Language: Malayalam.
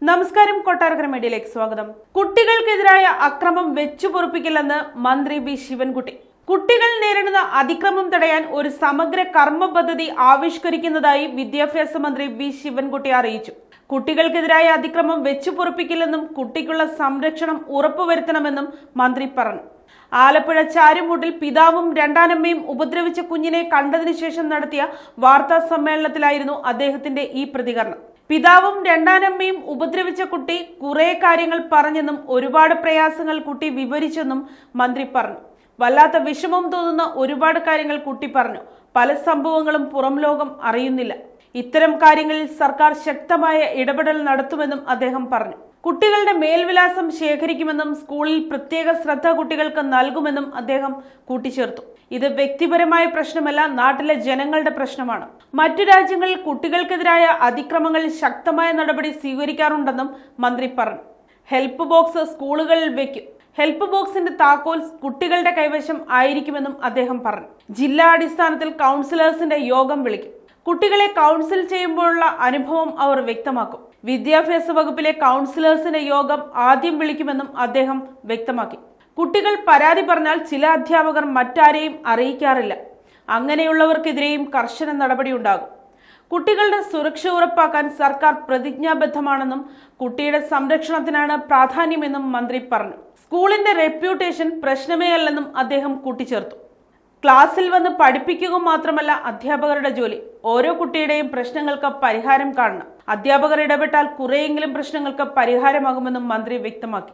നമസ്കാരം, കൊട്ടാരക്കര മീഡിയയിലേക്ക് സ്വാഗതം. കുട്ടികൾക്കെതിരായ അക്രമം വെച്ചുപൊറുപ്പിക്കില്ലെന്ന് മന്ത്രി വി ശിവൻകുട്ടി. കുട്ടികൾ നേരിടുന്ന അതിക്രമം തടയാൻ ഒരു സമഗ്ര കർമ്മ പദ്ധതി ആവിഷ്കരിക്കുന്നതായി വിദ്യാഭ്യാസ മന്ത്രി വി ശിവൻകുട്ടി അറിയിച്ചു. കുട്ടികൾക്കെതിരായ അതിക്രമം വെച്ചുപൊറുപ്പിക്കില്ലെന്നും കുട്ടിക്കുള്ള സംരക്ഷണം ഉറപ്പുവരുത്തണമെന്നും മന്ത്രി പറഞ്ഞു. ആലപ്പുഴ ചാരുമൂട്ടിൽ പിതാവും രണ്ടാനമ്മയും ഉപദ്രവിച്ച കുഞ്ഞിനെ കണ്ടതിനു ശേഷം നടത്തിയ വാർത്താ സമ്മേളനത്തിലായിരുന്നു അദ്ദേഹത്തിന്റെ ഈ പ്രതികരണം. പിതാവും രണ്ടാനമ്മയും ഉപദ്രവിച്ച കുട്ടി കുറെ കാര്യങ്ങൾ പറഞ്ഞെന്നും ഒരുപാട് പ്രയാസങ്ങൾ കുട്ടി വിവരിച്ചെന്നും മന്ത്രി പറഞ്ഞു. വല്ലാത്ത വിഷമം തോന്നുന്ന ഒരുപാട് കാര്യങ്ങൾ കുട്ടി പറഞ്ഞു. പല സംഭവങ്ങളും പുറം ലോകം അറിയുന്നില്ല. ഇത്തരം കാര്യങ്ങളിൽ സർക്കാർ ശക്തമായ ഇടപെടൽ നടത്തുമെന്നും അദ്ദേഹം പറഞ്ഞു. കുട്ടികളുടെ മേൽവിലാസം ശേഖരിക്കുമെന്നും സ്കൂളിൽ പ്രത്യേക ശ്രദ്ധ കുട്ടികൾക്ക് നൽകുമെന്നും അദ്ദേഹം കൂട്ടിച്ചേർത്തു. ഇത് വ്യക്തിപരമായ പ്രശ്നമല്ല, നാട്ടിലെ ജനങ്ങളുടെ പ്രശ്നമാണ്. മറ്റു രാജ്യങ്ങളിൽ കുട്ടികൾക്കെതിരായ അതിക്രമങ്ങളിൽ ശക്തമായ നടപടി സ്വീകരിക്കാറുണ്ടെന്നും മന്ത്രി പറഞ്ഞു. ഹെൽപ്പ് ബോക്സ് സ്കൂളുകളിൽ വെക്കും. ഹെൽപ്പ് ബോക്സിന്റെ താക്കോൽ കുട്ടികളുടെ കൈവശം ആയിരിക്കുമെന്നും അദ്ദേഹം പറഞ്ഞു. ജില്ലാ അടിസ്ഥാനത്തിൽ കൗൺസിലേഴ്സിന്റെ യോഗം വിളിക്കും. കുട്ടികളെ കൗൺസിൽ ചെയ്യുമ്പോഴുള്ള അനുഭവം അവർ വ്യക്തമാക്കും. വിദ്യാഭ്യാസ വകുപ്പിലെ കൗൺസിലേഴ്സിന്റെ യോഗം ആദ്യം വിളിക്കുമെന്നും അദ്ദേഹം വ്യക്തമാക്കി. കുട്ടികൾ പരാതി പറഞ്ഞാൽ ചില അധ്യാപകർ മറ്റാരെയും അറിയിക്കാറില്ല. അങ്ങനെയുള്ളവർക്കെതിരെയും കർശന നടപടിയുണ്ടാകും. കുട്ടികളുടെ സുരക്ഷ ഉറപ്പാക്കാൻ സർക്കാർ പ്രതിജ്ഞാബദ്ധമാണെന്നും കുട്ടിയുടെ സംരക്ഷണത്തിനാണ് പ്രാധാന്യമെന്നും മന്ത്രി പറഞ്ഞു. സ്കൂളിന്റെ റെപ്യൂട്ടേഷൻ പ്രശ്നമേ അല്ലെന്നും അദ്ദേഹം കൂട്ടിച്ചേർത്തു. ക്ലാസ്സിൽ വന്ന് പഠിപ്പിക്കുക മാത്രമല്ല അധ്യാപകരുടെ ജോലി. ഓരോ കുട്ടിയുടെയും പ്രശ്നങ്ങൾക്ക് പരിഹാരം കാണണം. അധ്യാപകർ ഇടപെട്ടാൽ കുറെയെങ്കിലും പ്രശ്നങ്ങൾക്ക് പരിഹാരമാകുമെന്നും മന്ത്രി വ്യക്തമാക്കി.